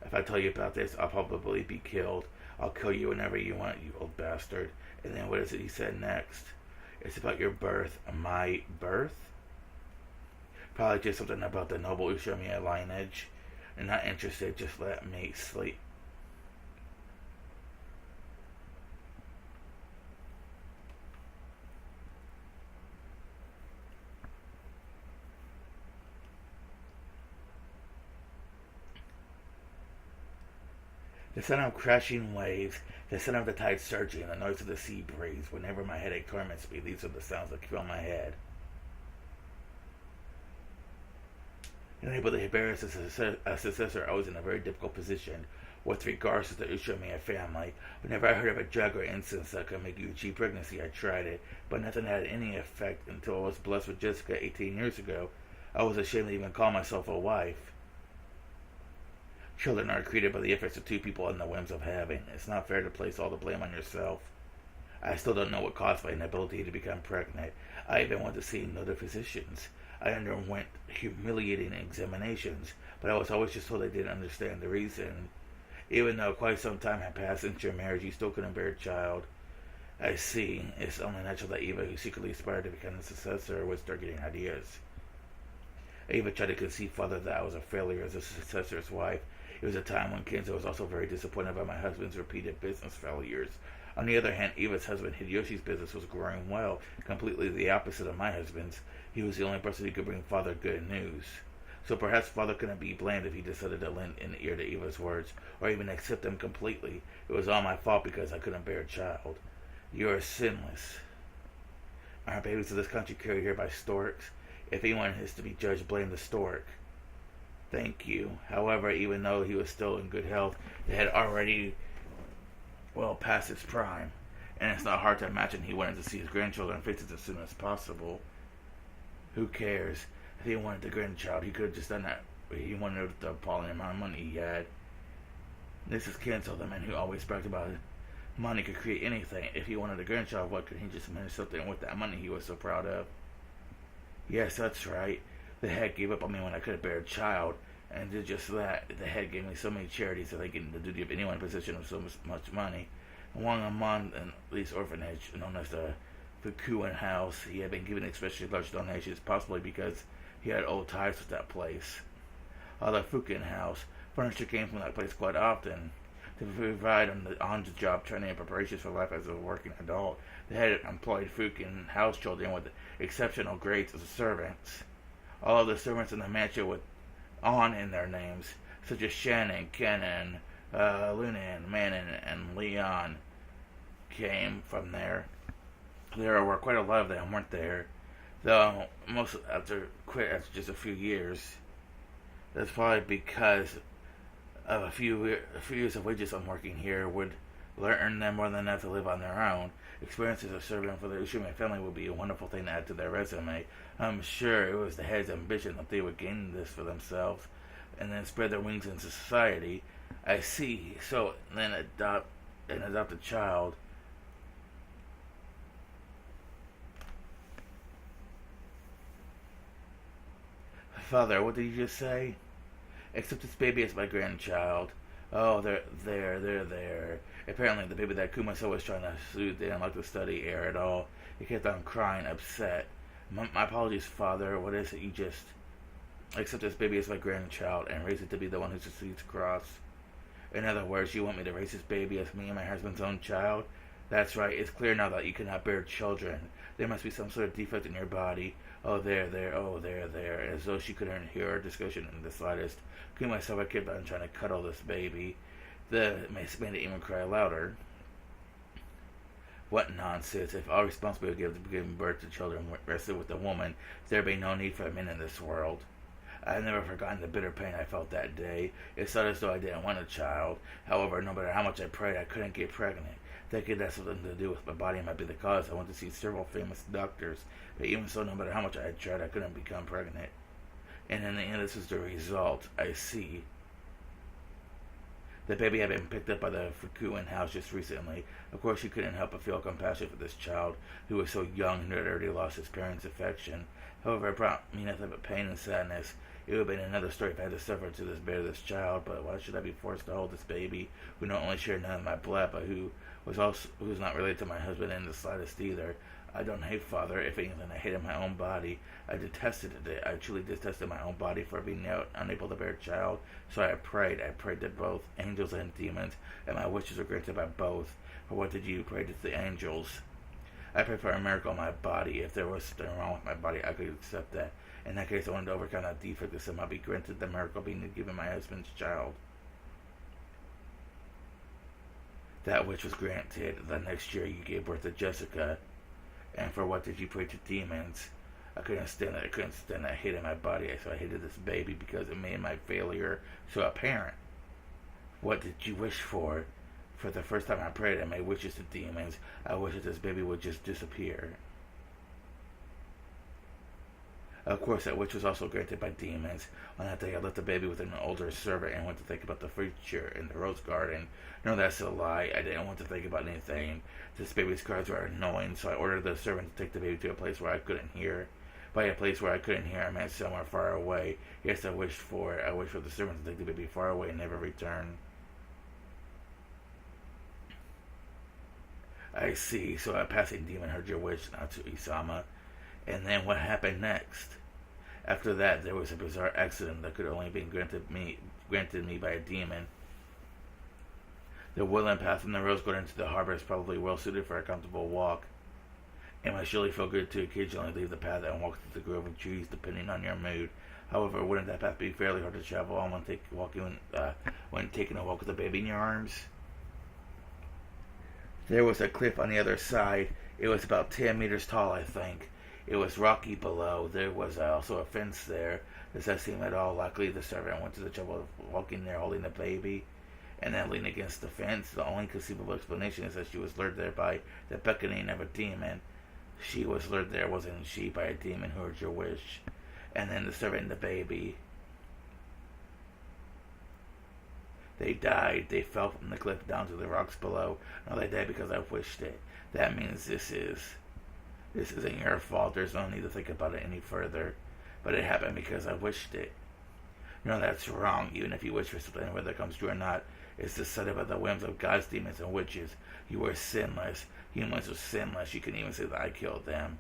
If I tell you about this, I'll probably be killed. I'll kill you whenever you want, you old bastard. And then what is it he said next? It's about your birth. My birth? Probably just something about the noble Ushomiya lineage. I'm not interested, just let me sleep. The sound of crashing waves, the sound of the tide surging, and the noise of the sea breeze. Whenever my headache torments me, these are the sounds that fill my head. and able to bear as a successor, I was in a very difficult position with regards to the Umineko family. Whenever I heard of a drug or instance that could make you achieve pregnancy, I tried it, but nothing had any effect until I was blessed with Jessica 18 years ago. I was ashamed to even call myself a wife. Children are created by the efforts of two people and the whims of having. It's not fair to place all the blame on yourself. I still don't know what caused my inability to become pregnant. I even went to see other physicians. I underwent humiliating examinations, but I was always just told I didn't understand the reason. Even though quite some time had passed since your marriage, you still couldn't bear a child. I see. It's only natural that Eva, who secretly aspired to become the successor, would start getting ideas. I even tried to conceive further that I was a failure as a successor's wife. It was a time when Kenzo was also very disappointed by my husband's repeated business failures. On the other hand, Eva's husband Hideyoshi's business was growing well, completely the opposite of my husband's. He was the only person who could bring father good news. So perhaps father couldn't be blamed if he decided to lend an ear to Eva's words, or even accept them completely. It was all my fault because I couldn't bear a child. You are sinless. Aren't babies of this country carried here by storks? If anyone is to be judged, blame the stork. Thank you. However, even though he was still in good health, it had already past its prime, and it's not hard to imagine he wanted to see his grandchildren faces as soon as possible. Who cares? If he wanted the grandchild, he could have just done that. He wanted the appalling amount of money he had. This is Kenzo, the man who always bragged about it. Money could create anything. If he wanted a grandchild, what could he just manage something with that money he was so proud of? Yes, that's right. The head gave up on me when I couldn't bear a child, and did just that. The head gave me so many charities that I get the duty of anyone in possession of so much money. And one among this orphanage, known as the Fukuin House, he had been given especially large donations, possibly because he had old ties with that place. The Fukuin House, furniture came from that place quite often to provide on-the-job training and preparations for life as a working adult. They had employed Fukuin House children with exceptional grades as servants. All of the servants in the mansion with on in their names, such as Shannon, Kenan, Lunan, Manon, and Leon, came from there. There were quite a lot of them, weren't there? Though most quit after just a few years. That's probably because of a few years of wages on working here would earn them more than enough to live on their own. Experience as a servant for the Umineko family would be a wonderful thing to add to their resume. I'm sure it was the head's ambition that they would gain this for themselves and then spread their wings into society. I see. So then adopt a child. Father, what did you just say? Accept this baby as my grandchild. Oh, there. Apparently, the baby that Kumaso was trying to soothe didn't like to study air at all. He kept on crying, upset. My apologies, Father. What is it? You just accept this baby as my grandchild and raise it to be the one who succeeds across. In other words, you want me to raise this baby as me and my husband's own child? That's right. It's clear now that you cannot bear children. There must be some sort of defect in your body. Oh, there. As though she couldn't hear our discussion in the slightest. Kumasawa kept on trying to cuddle this baby. That made it even cry louder. What nonsense. If all responsibility of giving birth to children rested with a woman, there would be no need for men in this world. I've never forgotten the bitter pain I felt that day. It felt as though I didn't want a child. However, no matter how much I prayed, I couldn't get pregnant. Thinking that something to do with my body might be the cause, I went to see several famous doctors. But even so, no matter how much I had tried, I couldn't become pregnant. And in the end, this is the result. I see. The baby had been picked up by the Fukuin house just recently. Of course, she couldn't help but feel compassion for this child, who was so young and had already lost his parents' affection. However, it brought me nothing but pain and sadness. It would have been another story if I had to suffer to bear this child, but why should I be forced to hold this baby, who not only shared none of my blood, but who's not related to my husband in the slightest either? I don't hate Father. If anything, I hated my own body. I detested it. I truly detested my own body for being unable to bear a child. So I prayed. I prayed to both angels and demons, and my wishes were granted by both. For what did you pray to the angels? I prayed for a miracle in my body. If there was something wrong with my body, I could accept that. In that case, I wanted to overcome that defect that somehow be granted the miracle being given my husband's child. That which was granted. The next year you gave birth to Jessica. And for what did you pray to demons? I couldn't stand it. I couldn't stand that hate in my body. So I hated this baby because it made my failure so apparent. What did you wish for? For the first time I prayed and made wishes to demons. I wish that this baby would just disappear. Of course, that wish was also granted by demons. On that day, I left the baby with an older servant and went to think about the future in the rose garden. No, that's a lie. I didn't want to think about anything. This baby's cries were annoying, so I ordered the servant to take the baby to a place where I couldn't hear. By a place where I couldn't hear, I meant somewhere far away. Yes, I wished for it. I wished for the servant to take the baby far away and never return. I see. So a passing demon heard your wish, Natsu-sama. And then what happened next? After that, there was a bizarre accident that could only have been granted me by a demon. The woodland path from the rose garden to the harbor is probably well suited for a comfortable walk. It might surely feel good to occasionally leave the path and walk through the grove of trees, depending on your mood. However, wouldn't that path be fairly hard to travel on when taking a walk with a baby in your arms? There was a cliff on the other side. It was about 10 meters tall, I think. It was rocky below. There was also a fence there. Does that seem at all likely? The servant went to the trouble of walking there holding the baby and then leaning against the fence. The only conceivable explanation is that she was lured there by the beckoning of a demon. She was lured there, wasn't she, by a demon who heard your wish? And then the servant and the baby. They died. They fell from the cliff down to the rocks below. No, they died because I wished it. That means this isn't your fault. There's no need to think about it any further. But it happened because I wished it. No, that's wrong. Even if you wish for something, whether it comes true or not, it's decided by the whims of gods, demons, and witches. You were sinless. Humans were sinless. You can even say that I killed them.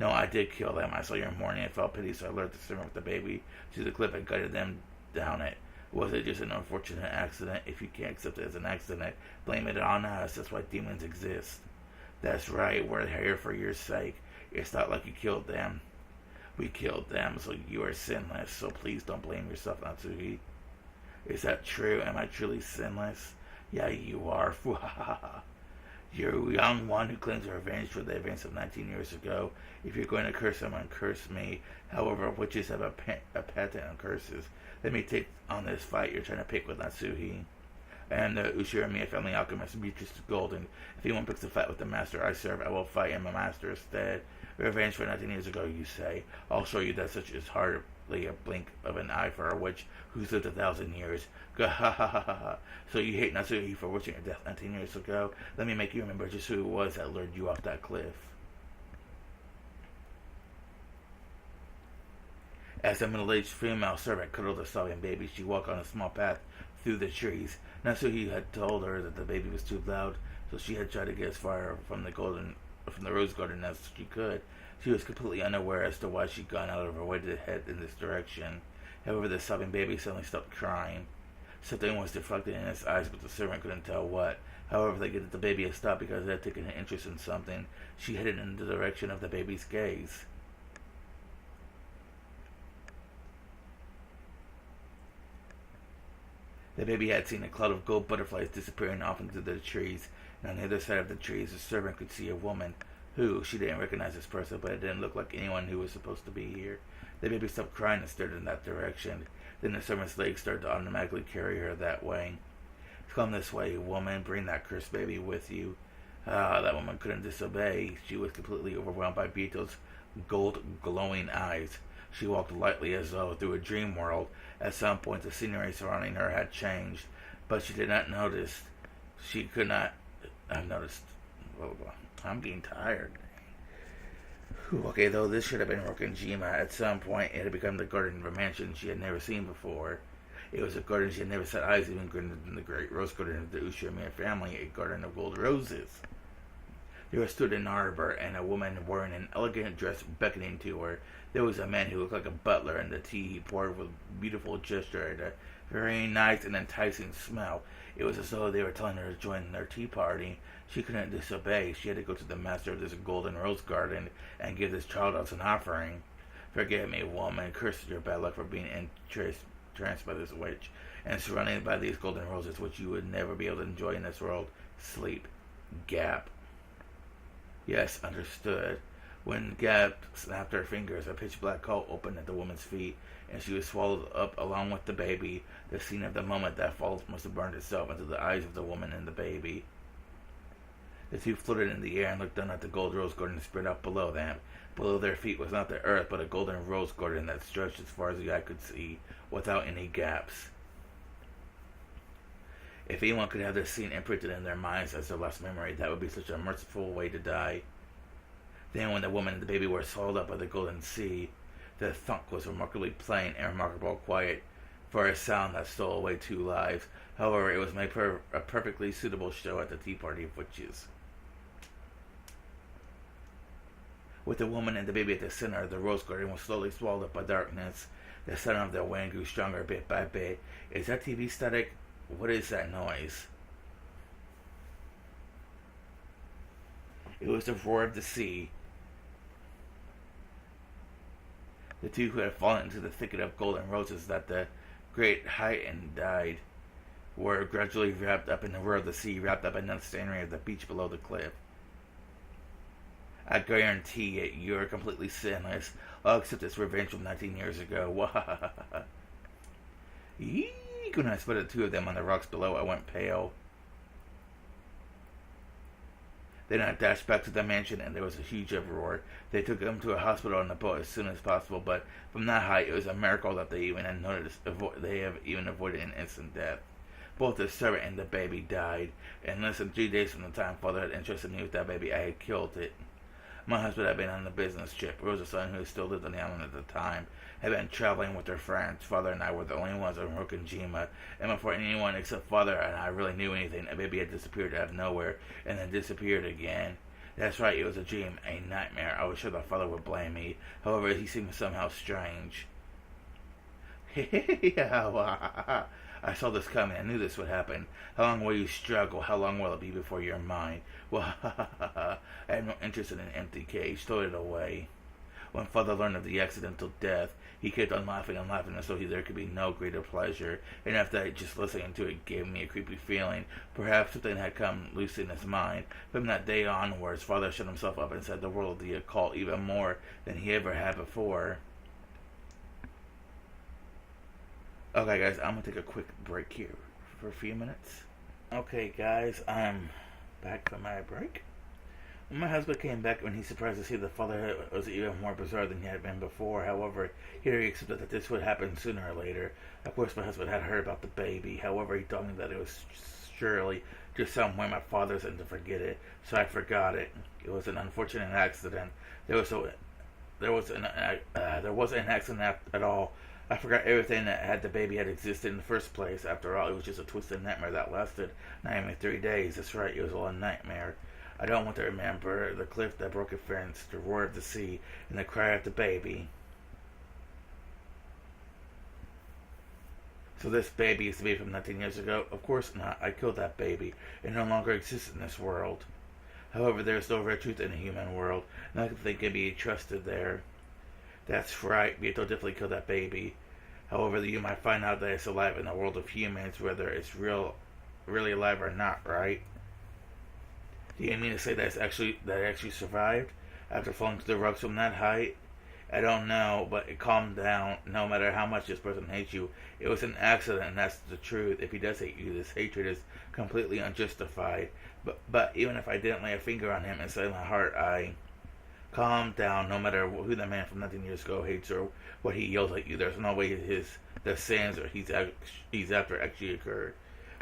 No, I did kill them. I saw your mourning and felt pity, so I lured the servant with the baby to the cliff and guided them down it. Was it just an unfortunate accident? If you can't accept it as an accident, blame it on us. That's why demons exist. That's right. We're here for your sake. It's not like you killed them. We killed them, so you are sinless. So please don't blame yourself, Natsuhi. Is that true? Am I truly sinless? Yeah, you are. You're a young one who claims revenge for the events of 19 years ago. If you're going to curse someone, curse me. However, witches have a patent on curses. Let me take on this fight you're trying to pick with Natsuhi. And the Ushiramiya family alchemist Beatrice Golden. If anyone picks a fight with the master I serve, I will fight him a master instead. Revenge for 19 years ago, you say. I'll show you that such is hardly a blink of an eye for a witch who's lived 1,000 years. Gah-ha-ha-ha-ha. So you hate Natsuhi for wishing your death 19 years ago? Let me make you remember just who it was that lured you off that cliff. As a middle-aged female servant cuddled a sobbing baby, she walked on a small path through the trees. Natsuhi had told her that the baby was too loud, so she had tried to get as far from the rose garden as she could. She was completely unaware as to why she'd gone out of her way to head in this direction. However, the sobbing baby suddenly stopped crying. Something was reflected in its eyes, but the servant couldn't tell what. However, they gave the baby a stop because it had taken an interest in something. She headed in the direction of the baby's gaze. The baby had seen a cloud of gold butterflies disappearing off into the trees, and on the other side of the trees, the servant could see a woman, who, she didn't recognize this person, but it didn't look like anyone who was supposed to be here. The baby stopped crying and stared in that direction. Then the servant's legs started to automatically carry her that way. Come this way, woman. Bring that cursed baby with you. That woman couldn't disobey. She was completely overwhelmed by Bito's gold glowing eyes. She walked lightly as though through a dream world. At some point, the scenery surrounding her had changed, but she did not notice. She could not have noticed. I'm getting tired. Okay, though this should have been Rokenjima. At some point, it had become the garden of a mansion she had never seen before. It was a garden she had never set eyes even greater than the great rose garden of the Ushiramiya family, a garden of gold roses. There stood an arbor, and a woman wearing an elegant dress beckoning to her. There was a man who looked like a butler, and the tea he poured with beautiful gesture had a very nice and enticing smell. It was as though they were telling her to join their tea party. She couldn't disobey. She had to go to the master of this golden rose garden and give this child as an offering. Forgive me, woman. Cursed your bad luck for being entranced by this witch and surrounded by these golden roses, which you would never be able to enjoy in this world. Sleep. Gap. Yes, understood. When Gab snapped her fingers, a pitch black hole opened at the woman's feet, and she was swallowed up along with the baby. The scene of the moment that falls must have burned itself into the eyes of the woman and the baby. The two floated in the air and looked down at the gold rose garden spread out below them. Below their feet was not the earth, but a golden rose garden that stretched as far as the eye could see, without any gaps. If anyone could have this scene imprinted in their minds as their last memory, that would be such a merciful way to die. Then, when the woman and the baby were swallowed up by the golden sea, the thunk was remarkably plain and remarkably quiet for a sound that stole away 2 lives. However, it was made a perfectly suitable show at the tea party of witches. With the woman and the baby at the center, the rose garden was slowly swallowed up by darkness. The sound of their wind grew stronger bit by bit. Is that TV static? What is that noise? It was the roar of the sea. The two who had fallen into the thicket of golden roses that the great height and died were gradually wrapped up in the roar of the sea, wrapped up in the scenery of the beach below the cliff. I guarantee it, you're completely sinless. I'll accept this revenge from 19 years ago. Eek. When I spotted the two of them on the rocks below, I went pale. Then I dashed back to the mansion, and there was a huge uproar. They took him to a hospital on the boat as soon as possible, but from that height, it was a miracle that they even had noticed. They have even avoided an instant death. Both the servant and the baby died. In less than 3 days from the time Father had entrusted me with that baby, I had killed it. My husband had been on a business trip. Rosa's son, who still lived on the island at the time, had been traveling with their friends. Father and I were the only ones on Rokanjima, and before anyone except Father and I really knew anything, a baby had disappeared out of nowhere, and then disappeared again. That's right, it was a dream, a nightmare. I was sure that Father would blame me. However, he seemed somehow strange. I saw this coming. I knew this would happen. How long will you struggle? How long will it be before you're mine? Well, I had no interest in an empty cage. Throw it away. When Father learned of the accidental death, he kept on laughing and laughing as though there could be no greater pleasure. And after that, just listening to it gave me a creepy feeling. Perhaps something had come loose in his mind. From that day onwards, Father shut himself up inside the world of the occult even more than he ever had before. Okay, guys, I'm going to take a quick break here for a few minutes. Okay, guys, I'm back from my break. When my husband came back, when he surprised to see the father was even more bizarre than he had been before. However, he accepted that this would happen sooner or later. Of course, my husband had heard about the baby. However, he told me that it was surely just some way my father's and to forget it. So I forgot it. It was an unfortunate accident. There wasn't an accident at all. I forgot everything that had the baby had existed in the first place. After all, it was just a twisted nightmare that lasted not even 3 days. That's right, it was all a nightmare. I don't want to remember the cliff that broke a fence, the roar of the sea, and the cry of the baby. So this baby is the baby from 19 years ago? Of course not. I killed that baby. It no longer exists in this world. However, there is no real truth in the human world. Nothing can be trusted there. That's right, Beto definitely killed that baby. However, you might find out that it's alive in the world of humans, whether it's really alive or not, right? Do you mean to say that it actually survived after falling to the rocks from that height? I don't know, but it calmed down. No matter how much this person hates you, it was an accident, and that's the truth. If he does hate you, this hatred is completely unjustified. But even if I didn't lay a finger on him inside my heart, calm down. No matter who the man from 19 years ago hates or what he yells at you, there's no way the sins or he's after actually occurred.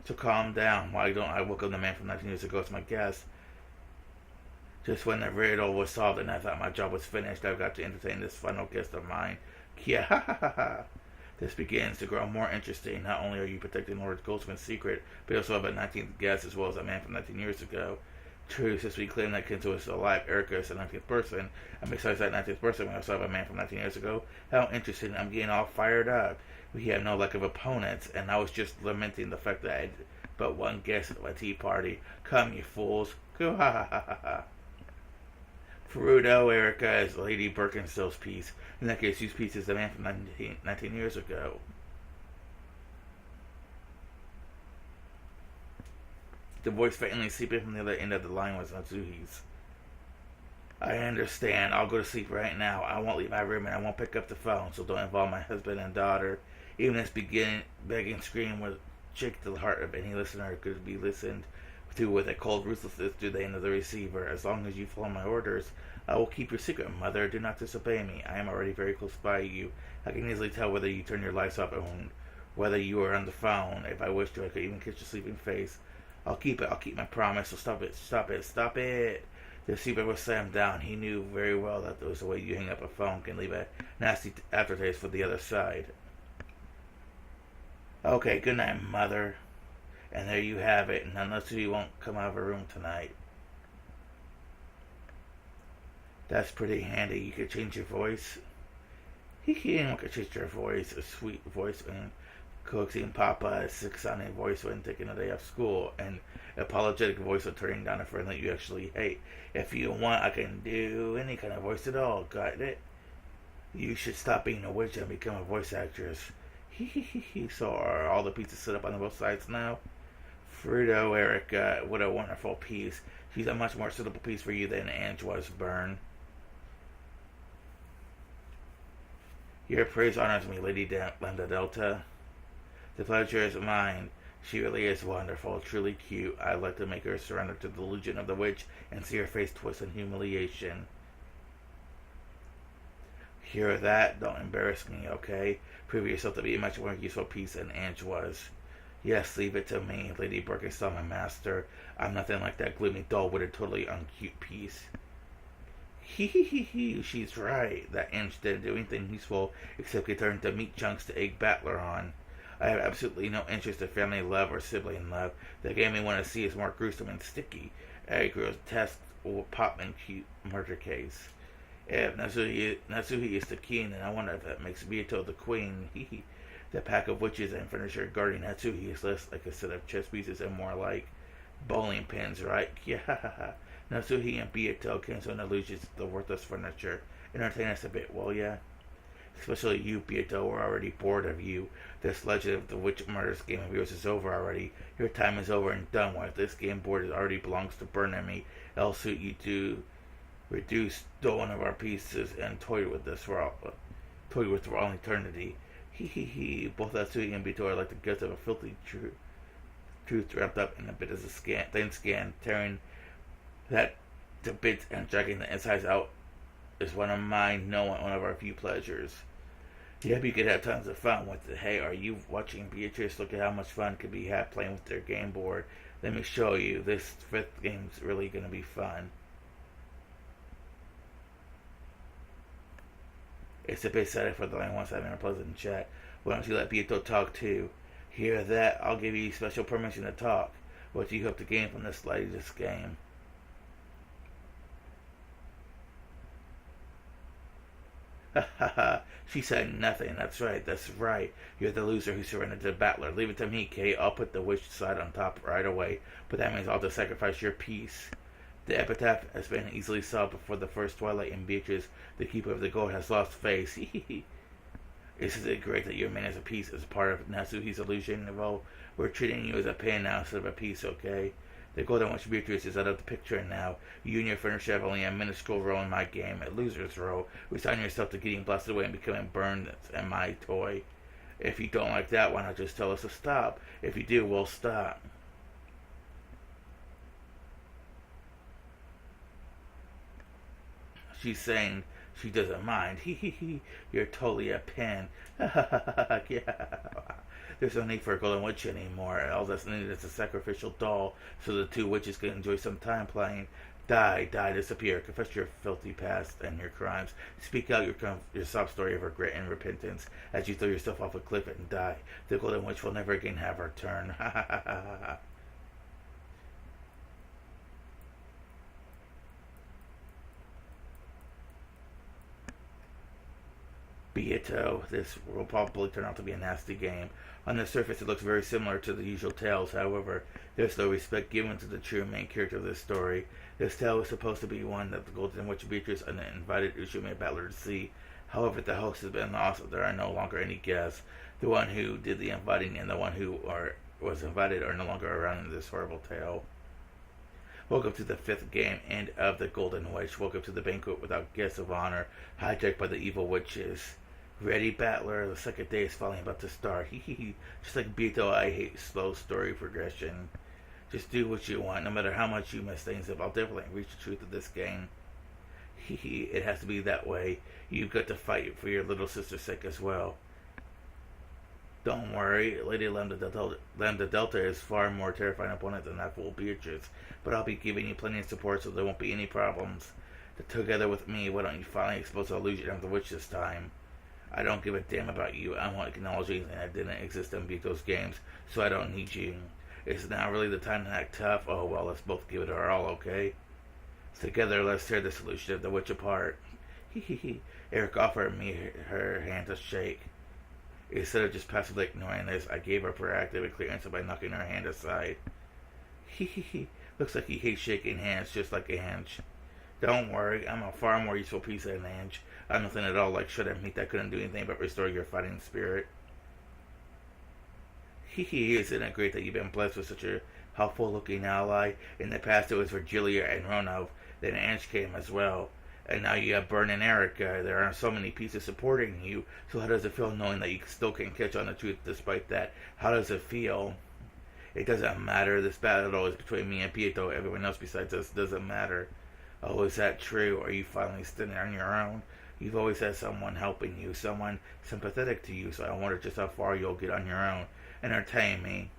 So calm down. Why don't I welcome the man from 19 years ago as my guest? Just when the riddle was solved and I thought my job was finished, I've got to entertain this final guest of mine. Yeah, this begins to grow more interesting. Not only are you protecting Lord Goldsmith's secret, but you also have a 19th guest as well as a man from 19 years ago. True, since we claim that Kento is alive, Erica is the 19th person, and besides that 19th person, we also have a man from 19 years ago. How interesting, I'm getting all fired up. We have no lack of opponents, and I was just lamenting the fact that I had but one guest at my tea party. Come, you fools. Go ha ha ha ha ha. Frudo, Erica is Lady Birkenstill's piece. In that case, whose piece is the man from 19 years ago? The voice faintly seeping from the other end of the line was Natsuhi's. I understand. I'll go to sleep right now. I won't leave my room and I won't pick up the phone, so don't involve my husband and daughter. Even this begging scream would shake the heart of any listener who could be listened to with a cold ruthlessness to the end of the receiver. As long as you follow my orders, I will keep your secret, Mother. Do not disobey me. I am already very close by you. I can easily tell whether you turn your lights off and whether you are on the phone. If I wish to, I could even kiss your sleeping face. I'll keep it. I'll keep my promise. So stop it. Stop it. Stop it. The receiver was slammed down. He knew very well that there was a way you hang up a phone can leave a nasty aftertaste for the other side. Okay, good night, Mother. And there you have it. And unless you won't come out of her room tonight. That's pretty handy. You could change your voice. Anyone could change your voice. A sweet voice and coaxing Papa, a sick-sounding voice when taking a day off school, and apologetic voice of turning down a friend that you actually hate. If you want, I can do any kind of voice at all. Got it? You should stop being a witch and become a voice actress. So are all the pieces set up on both sides now? Fruto, Erica, what a wonderful piece. She's a much more suitable piece for you than Ange was, Byrne. Your praise honors me, Lady Lambda Delta. The pleasure is mine. She really is wonderful, truly cute. I'd like to make her surrender to the delusion of the witch and see her face twist in humiliation. Hear that? Don't embarrass me, okay? Prove yourself to be a much more useful piece than Ange was. Yes, leave it to me, Lady Birkenstock, my master. I'm nothing like that gloomy, dull-witted, totally uncute piece. She's right. That Ange didn't do anything useful except get turned into meat chunks to egg battler on. I have absolutely no interest in family love or sibling love. The game I want to see is more gruesome and sticky. A grotesque Popman cute murder case. If Natsuhi is the king, then I wonder if that makes Mito the queen. The pack of witches and furniture guarding Natsuhi is less like a set of chess pieces and more like bowling pins, right? Yeah. Natsuhi and Bieto cancel an illusion to the worthless furniture. Entertain us a bit, will ya? Especially you, Bieto, we're already bored of you. This Legend of the Witch Murders game of yours is over already. Your time is over and done with. This game board already belongs to Byrne and me. It'll suit you to reduce one of our pieces and toy with for all eternity. Both Natsuhi and Bieto are like the guts of a filthy truth wrapped up in a bit of a thin skin, tearing that to bits and dragging the insides out is one of mine, one of our few pleasures. Yep, you could have tons of fun with it. Hey, are you watching Beatrice? Look at how much fun could be had playing with their game board. Let me show you. This fifth game's really going to be fun. It's a bit sad for the only ones having a pleasant chat. Why don't you let Bieto talk too? Hear that? I'll give you special permission to talk. What do you hope to gain from this latest game? Ha ha ha. She said nothing. That's right. You're the loser who surrendered to the battler. Leave it to me, Kate. I'll put the witch side on top right away. But that means I'll just sacrifice your peace. The epitaph has been easily solved before the first twilight, and Beatrice, the keeper of the gold, has lost face. Isn't it great that you remain as a piece as part of Natsuhi's illusion? Well, we're treating you as a pin now instead of a piece, okay? The golden witch Beatrice is out of the picture now. You and your furniture have only a minuscule role in my game, a loser's role. Resign yourself to getting blasted away and becoming burned and my toy. If you don't like that, why not just tell us to stop? If you do, we'll stop. She's saying she doesn't mind. You're totally a pin. Yeah. There's no need for a golden witch anymore. All that's needed is a sacrificial doll so the two witches can enjoy some time playing. Die, disappear. Confess your filthy past and your crimes. Speak out your sob story of regret and repentance as you throw yourself off a cliff and die. The golden witch will never again have her turn. Bieto, this will probably turn out to be a nasty game. On the surface, it looks very similar to the usual tales. However, there's no respect given to the true main character of this story. This tale is supposed to be one that the Golden Witch Beatrice invited Ushime Battler to see. However, the host has been lost. There are no longer any guests. The one who did the inviting and the one who was invited are no longer around in this horrible tale. Welcome to the 5th game and of the Golden Witch. Welcome to the banquet without guests of honor, hijacked by the evil witches. Ready, Battler? The second day is finally about to start. Hee hee hee. Just like Beto, I hate slow story progression. Just do what you want, no matter how much you mess things up. I'll definitely reach the truth of this game. Hee hee. It has to be that way. You've got to fight for your little sister's sake as well. Don't worry, Lady Lambda Delta is far more terrifying opponent than that fool Beatrice, but I'll be giving you plenty of support so there won't be any problems. Together with me, why don't you finally expose the illusion of the witch this time? I don't give a damn about you. I won't acknowledge anything that didn't exist and beat those games, so I don't need you. It's now really the time to act tough. Oh well, let's both give it our all, okay? Together, let's tear the solution of the witch apart. Hee hee hee. Eric offered me her hand to shake. Instead of just passively ignoring this, I gave her proactive clearance by knocking her hand aside. Hee hee hee. Looks like he hates shaking hands just like Ange. Don't worry, I'm a far more useful piece than Ange. I'm nothing at all like shredded meat that couldn't do anything but restore your fighting spirit. Hee hee, isn't it great that you've been blessed with such a helpful looking ally? In the past it was Virgilia and Ronov, then Ange came as well. And now you have Bern and Erica. There are so many pieces supporting you. So how does it feel knowing that you still can catch on the truth despite that? How does it feel? It doesn't matter. This battle is between me and Pietro. Everyone else besides us doesn't matter. Oh, is that true? Are you finally standing on your own? You've always had someone helping you, someone sympathetic to you, so I wonder just how far you'll get on your own. Entertain me.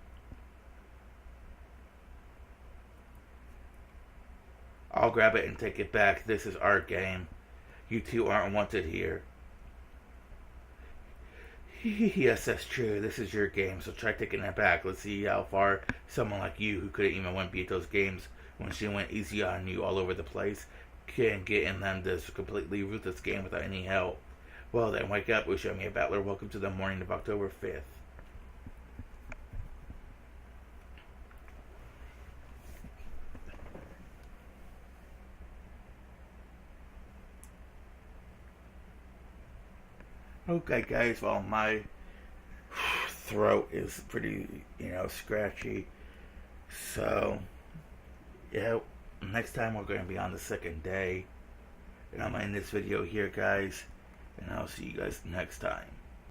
I'll grab it and take it back. This is our game. You two aren't wanted here. Yes, that's true. This is your game, so try taking it back. Let's see how far someone like you, who couldn't even win Beato's games when she went easy on you all over the place, can get in them this completely ruthless game without any help. Well then, wake up, wish me a battler. Welcome to the morning of October 5th. Okay, guys, well, my throat is pretty, scratchy. So, yeah, next time we're going to be on the second day. And I'm going to end this video here, guys. And I'll see you guys next time.